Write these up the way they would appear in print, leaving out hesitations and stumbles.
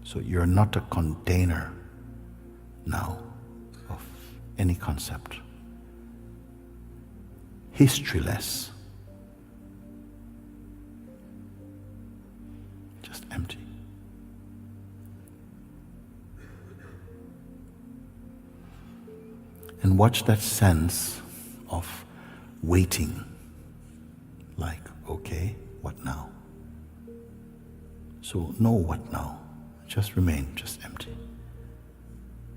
So you're not a container now of any concept. Historyless. Just empty. And watch that sense of waiting. Like, okay, what now? So no what now. Just remain just empty.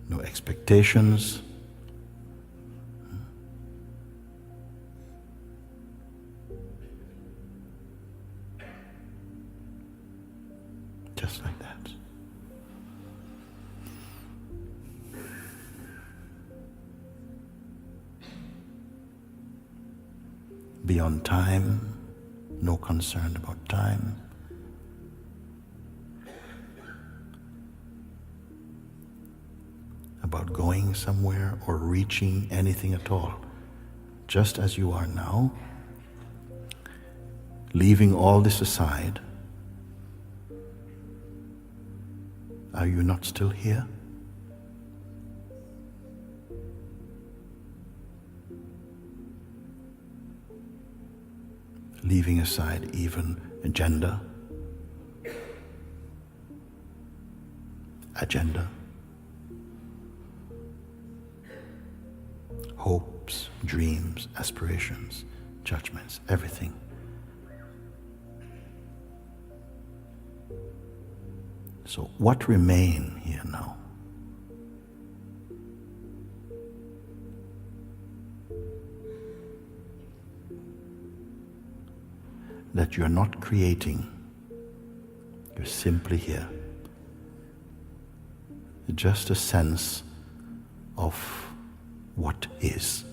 No expectations. Just like that. Beyond time, no concern about time. About going somewhere or reaching anything at all. Just as you are now, leaving all this aside, are you not still here? Leaving aside even agenda, hopes, dreams, aspirations, judgments, everything. So what remain here now? That you're not creating, you're simply here. Just a sense of what is.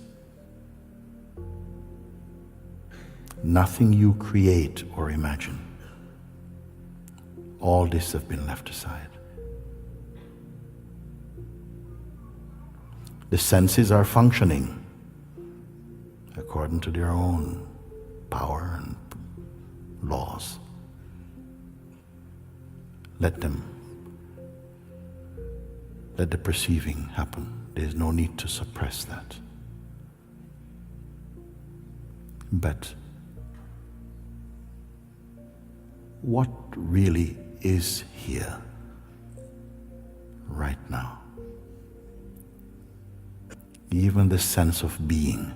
Nothing you create or imagine. All this have been left aside. The senses are functioning according to their own power and laws. Let the perceiving happen. There's no need to suppress that. But what really is here right now? Even the sense of being,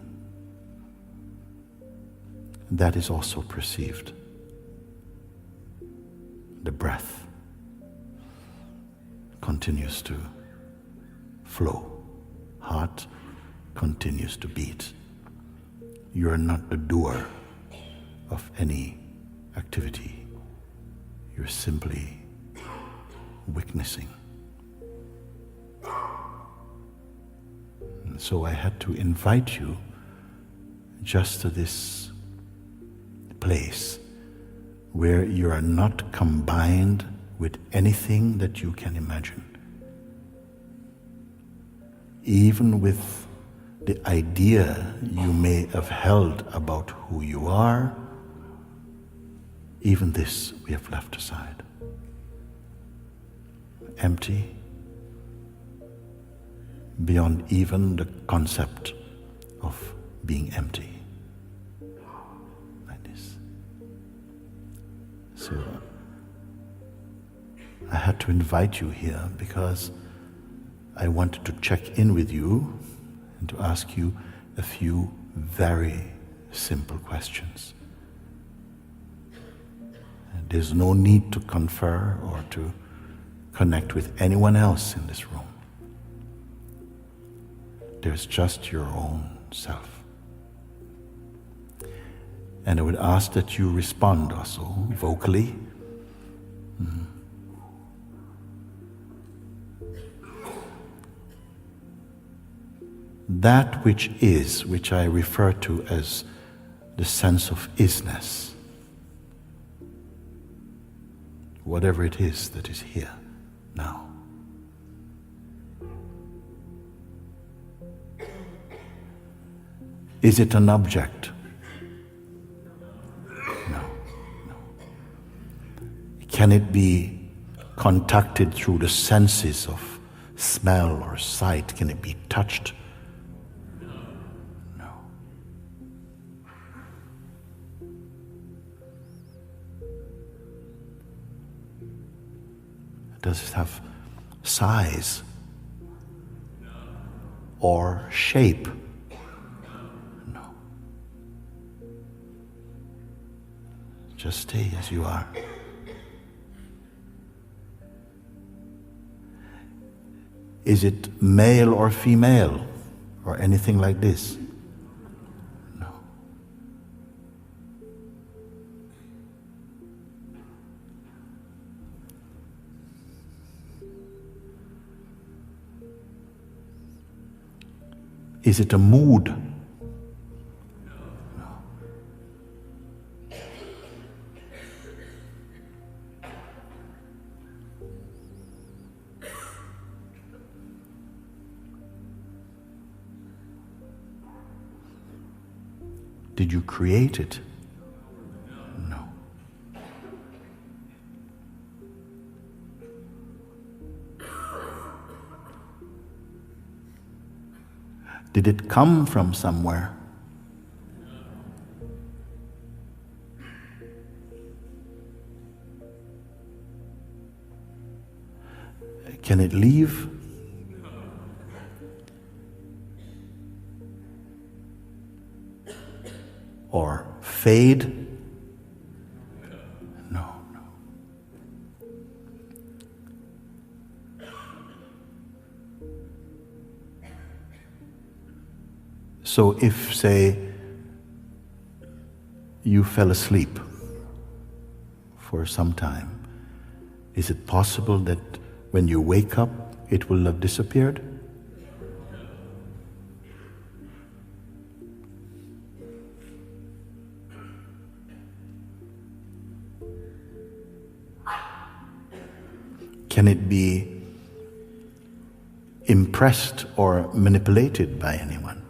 that is also perceived. The breath continues to flow. Heart continues to beat. You are not the doer of any activity. You're simply witnessing. And so I had to invite you just to this place where you are not combined with anything that you can imagine. Even with the idea you may have held about who you are, even this we have left aside. Empty, beyond even the concept of being empty. Like this. So I had to invite you here because I wanted to check in with you and to ask you a few very simple questions. And there's no need to confer or to connect with anyone else in this room. There's just your own self. And I would ask that you respond also vocally. That which is, which I refer to as the sense of isness, whatever it is that is here now. Is it an object? No. Can it be contacted through the senses of smell or sight? Can it be touched? No. Does it have size or shape? No. Just stay as you are. Is it male or female or anything like this? No. Is it a mood? No. Did you create it? No. Did it come from somewhere? Can it leave? Or fade? No, no. So if, say, you fell asleep for some time, is it possible that when you wake up, it will have disappeared? Can it be impressed or manipulated by anyone?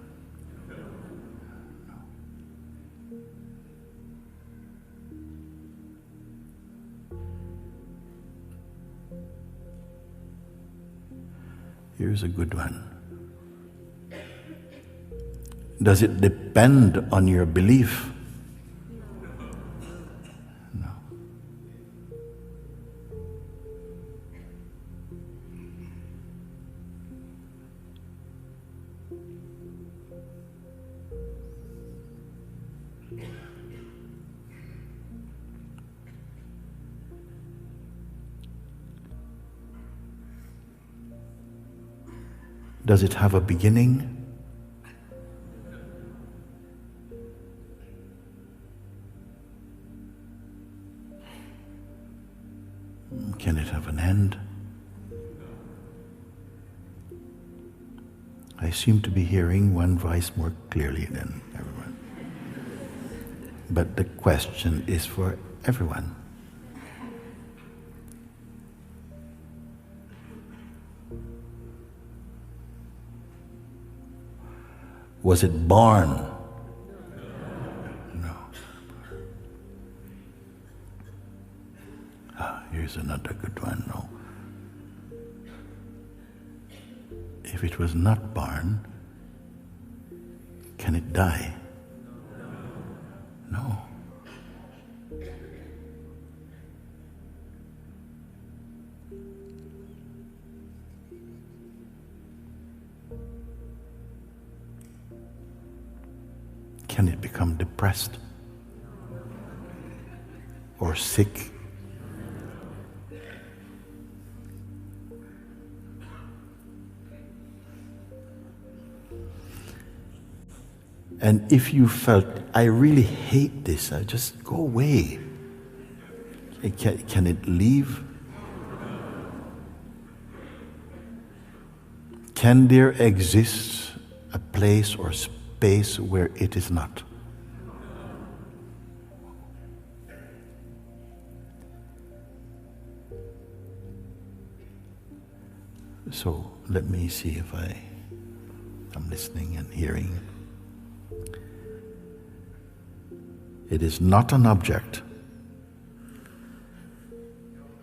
Here's a good one. Does it depend on your belief? No. Does it have a beginning? Can it have an end? I seem to be hearing one voice more clearly than everyone. But the question is for everyone. Was it born? No. Here's another good one. No. If it was not born, can it die? No. Can it become depressed or sick? And if you felt, I really hate this, I just go away. Can it leave? Can there exist a place or space where it is not? So let me see if I'm listening and hearing. It is not an object.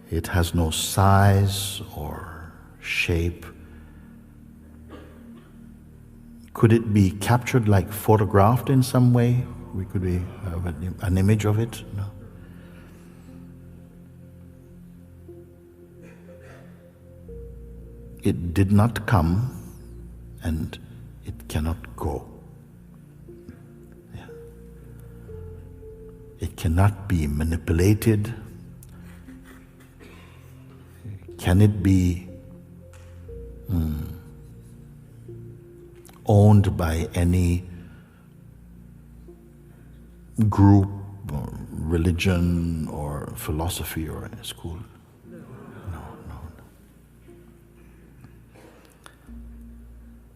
It has no size or shape. Could it be captured, like photographed in some way? We could have an image of it? No. It did not come, and it cannot go. Yeah. It cannot be manipulated. Can it be owned by any group or religion or philosophy or school? No.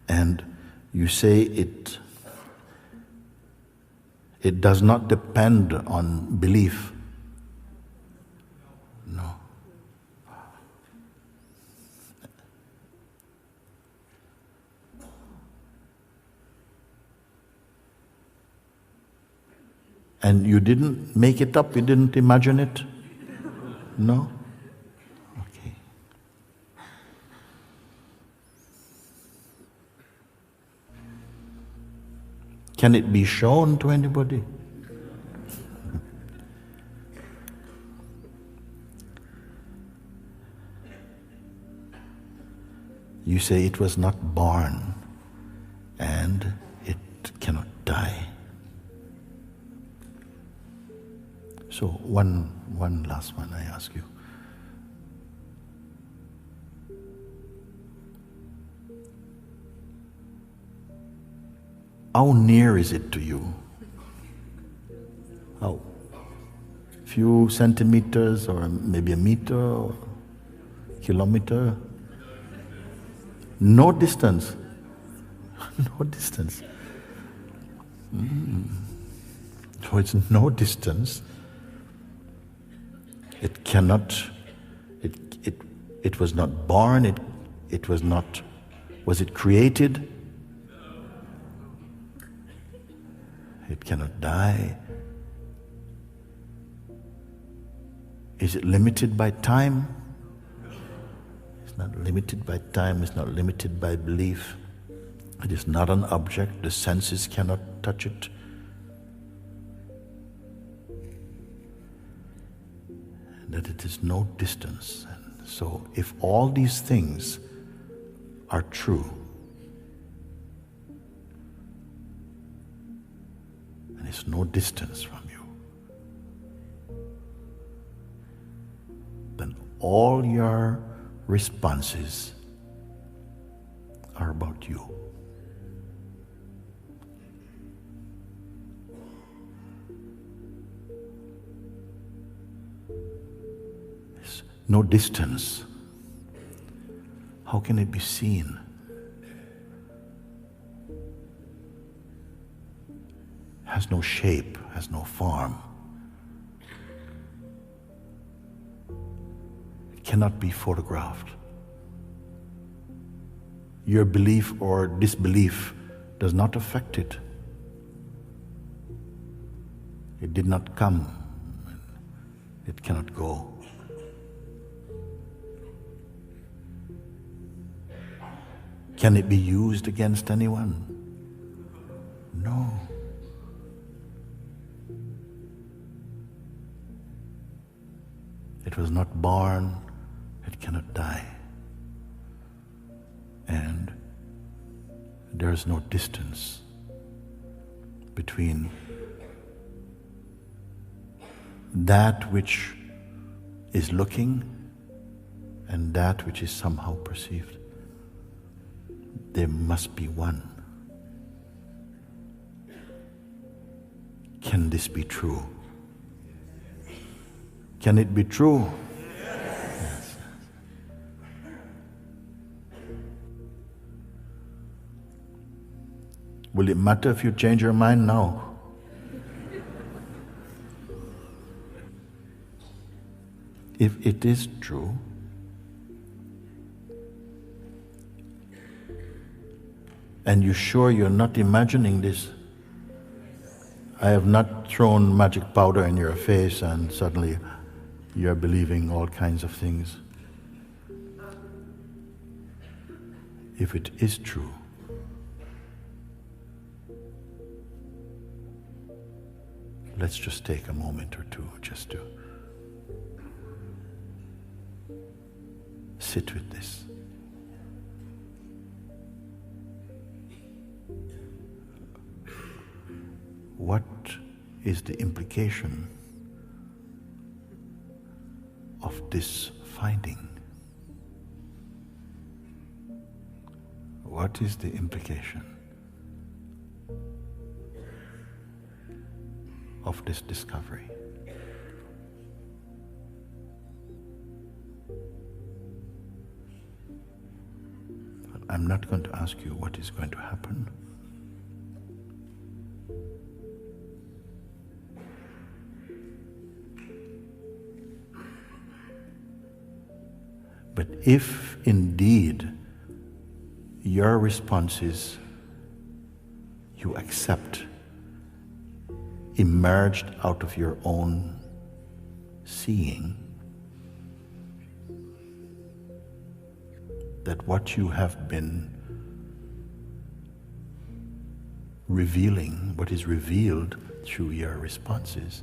And you say it does not depend on belief. No. And you didn't make it up, you didn't imagine it? No? Okay. Can it be shown to anybody? You say it was not born and it cannot die. So one last one I ask you. How near is it to you? How? Few centimeters or maybe a meter or kilometer? No distance. No distance. So it's no distance. It cannot, it was not born, it was not, was it created? It cannot die. Is it limited by time? It's not limited by time, it's not limited by belief. It is not an object, the senses cannot touch it. That it is no distance. And so if all these things are true, and it's no distance from you, then all your responses are about you. No distance. How can it be seen? Has no shape, has no form. It cannot be photographed. Your belief or disbelief does not affect it. It did not come. It cannot go. Can it be used against anyone? No. It was not born, it cannot die. And there is no distance between that which is looking and that which is somehow perceived. There must be one. Can this be true? Can it be true? Yes. Will it matter if you change your mind now? If it is true, and you're sure you're not imagining this? I have not thrown magic powder in your face and suddenly you're believing all kinds of things. If it is true, let's just take a moment or two just to sit with this. What is the implication of this finding? What is the implication of this discovery? I'm not going to ask you what is going to happen. But if indeed your response is you accept, emerged out of your own seeing, that what you have been revealing, what is revealed through your responses,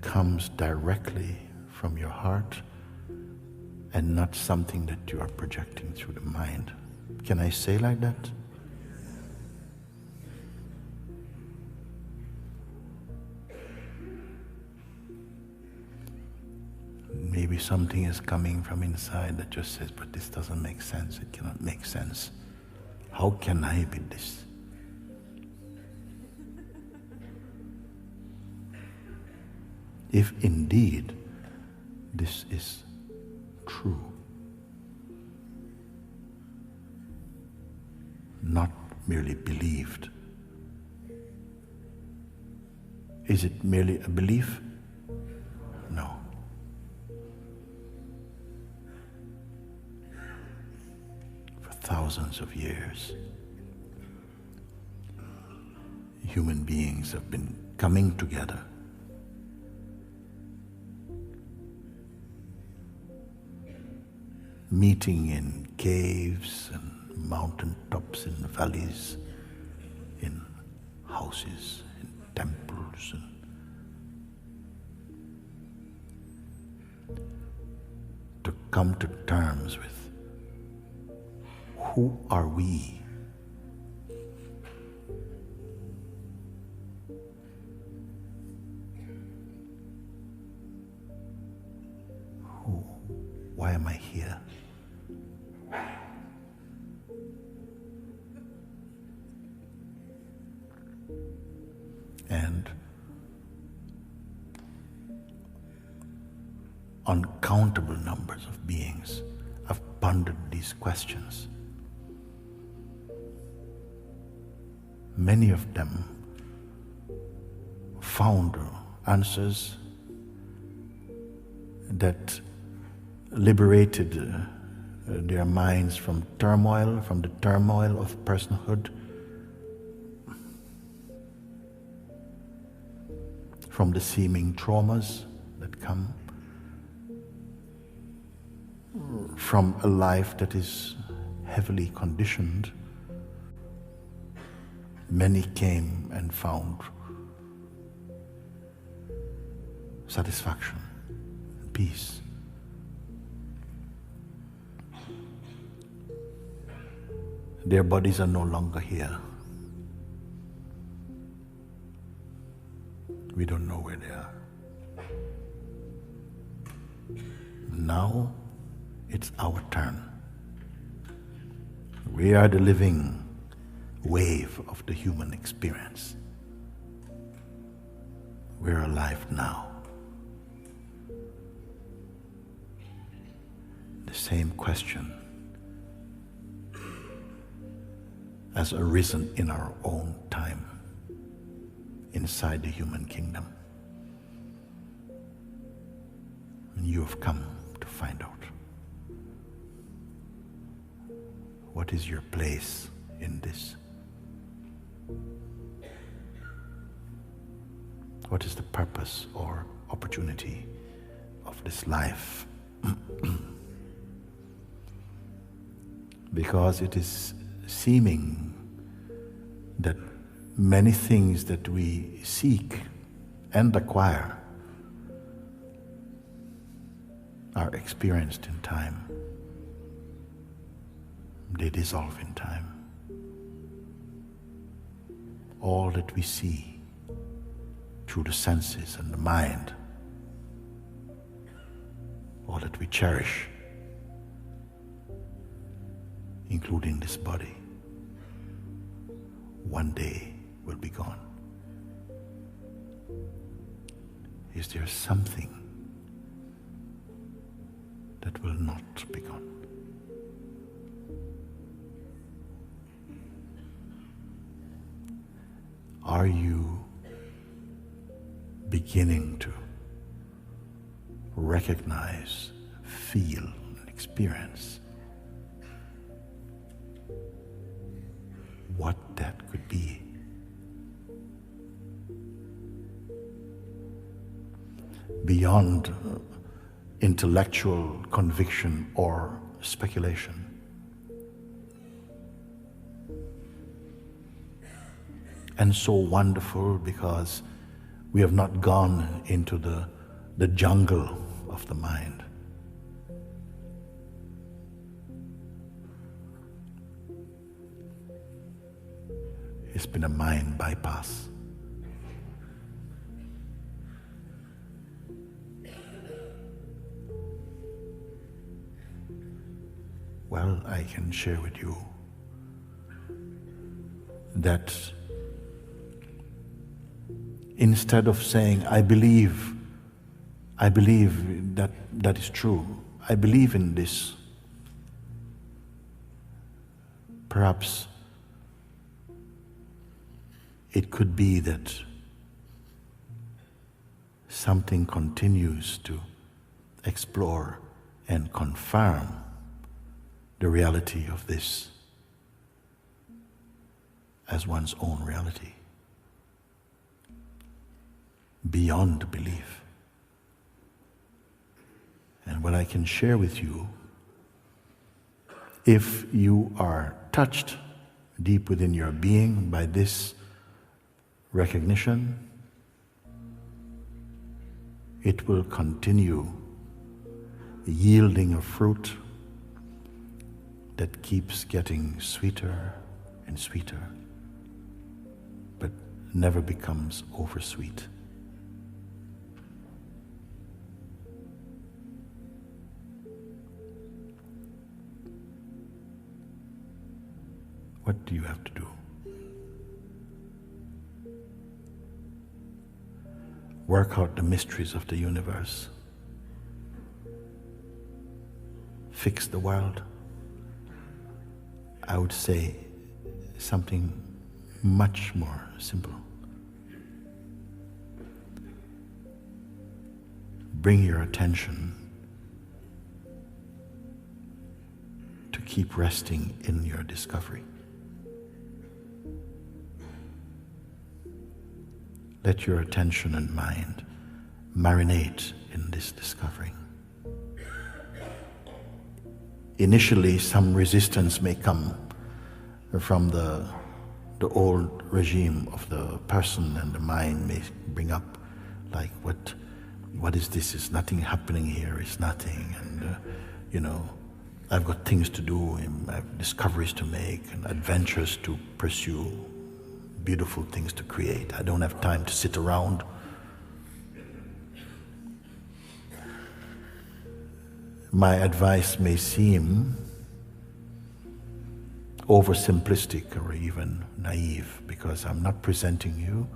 comes directly from your heart and not something that you are projecting through the mind. Can I say like that? Maybe something is coming from inside that just says, but this doesn't make sense, it cannot make sense. How can I be this? If indeed this is true, not merely believed, is it merely a belief? No. For thousands of years, human beings have been coming together meeting in caves and mountain tops, in valleys, in houses, in temples, and to come to terms with who are we? Why am I here? And uncountable numbers of beings have pondered these questions. Many of them found answers that liberated their minds from the turmoil of personhood, from the seeming traumas that come from a life that is heavily conditioned. Many came and found satisfaction and peace. Their bodies are no longer here. We don't know where they are. Now it's our turn. We are the living wave of the human experience. We're alive now. The same question has arisen in our own time inside the human kingdom. And you have come to find out. What is your place in this? What is the purpose or opportunity of this life. Because it is seeming that many things that we seek and acquire are experienced in time. They dissolve in time. All that we see through the senses and the mind, all that we cherish, including this body, one day will be gone. Is there something that will not be gone? Are you beginning to recognize, feel, and experience what that could be? Beyond intellectual conviction or speculation. And so wonderful because we have not gone into the jungle of the mind. It's been a mind bypass. Well, I can share with you that instead of saying, I believe that is true, I believe in this, perhaps it could be that something continues to explore and confirm the reality of this as one's own reality, beyond belief. And what I can share with you, if you are touched deep within your being by this recognition, it will continue yielding a fruit that keeps getting sweeter and sweeter, but never becomes oversweet. What do you have to do? Work out the mysteries of the universe. Fix the world. I would say something much more simple. Bring your attention to keep resting in your discovery. Let your attention and mind marinate in this discovering. Initially, some resistance may come from the old regime of the person, and the mind may bring up like, what is this? Is nothing happening here? It's nothing, and I've got things to do, and I have discoveries to make, and adventures to pursue, beautiful things to create. I don't have time to sit around. My advice may seem oversimplistic or even naive, because I'm not presenting you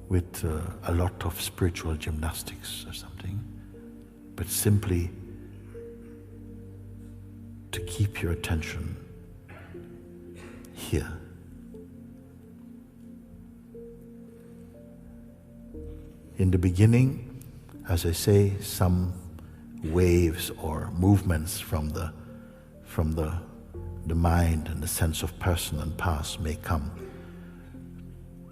with a lot of spiritual gymnastics or something, but simply to keep your attention here. In the beginning, as I say, some waves or movements from the mind and the sense of person and past may come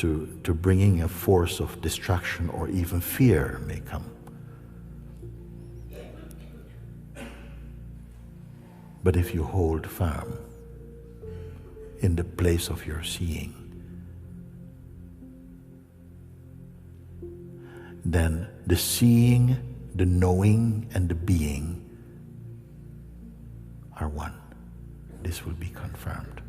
to bringing a force of distraction or even fear may come. But if you hold firm in the place of your seeing, then the seeing, the knowing, and the being are one. This will be confirmed.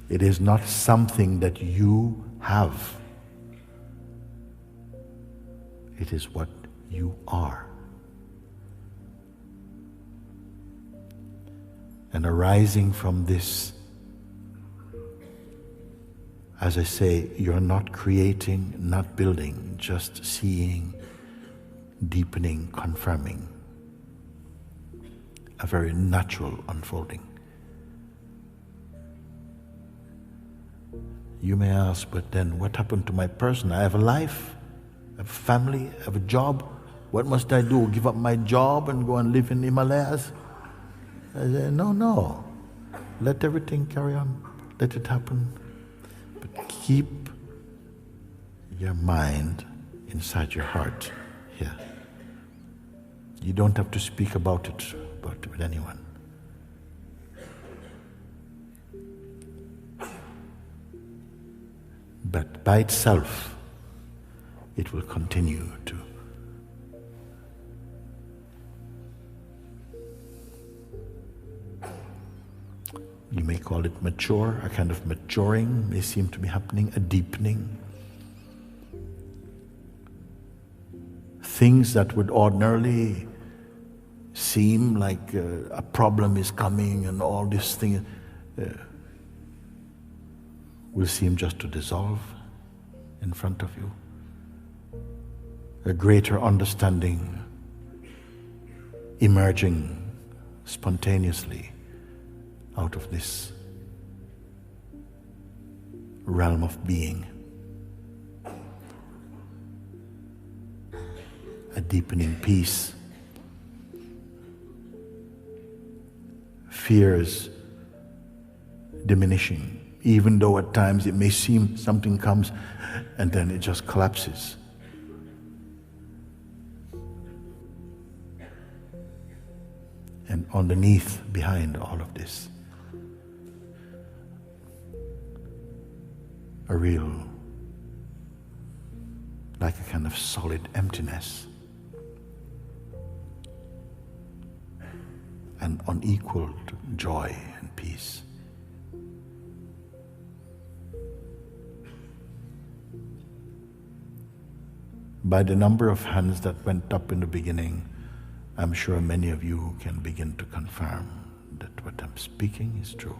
It is not something that you have. It is what you are. And arising from this, as I say, you're not creating, not building, just seeing, deepening, confirming. A very natural unfolding. You may ask, but then what happened to my person? I have a life, I have a family, I have a job. What must I do? Give up my job and go and live in Himalayas? I say, no. Let everything carry on. Let it happen. But keep your mind inside your heart here. You don't have to speak about it with anyone. But by itself, it will continue to you may call it mature, a kind of maturing may seem to be happening, a deepening. Things that would ordinarily seem like a problem is coming and all these things will seem just to dissolve in front of you. A greater understanding emerging spontaneously out of this realm of being. A deepening peace. Fears diminishing, even though at times it may seem something comes and then it just collapses. And underneath, behind all of this, a real, like a kind of solid emptiness, an unequaled joy and peace. By the number of hands that went up in the beginning, I'm sure many of you can begin to confirm that what I'm speaking is true.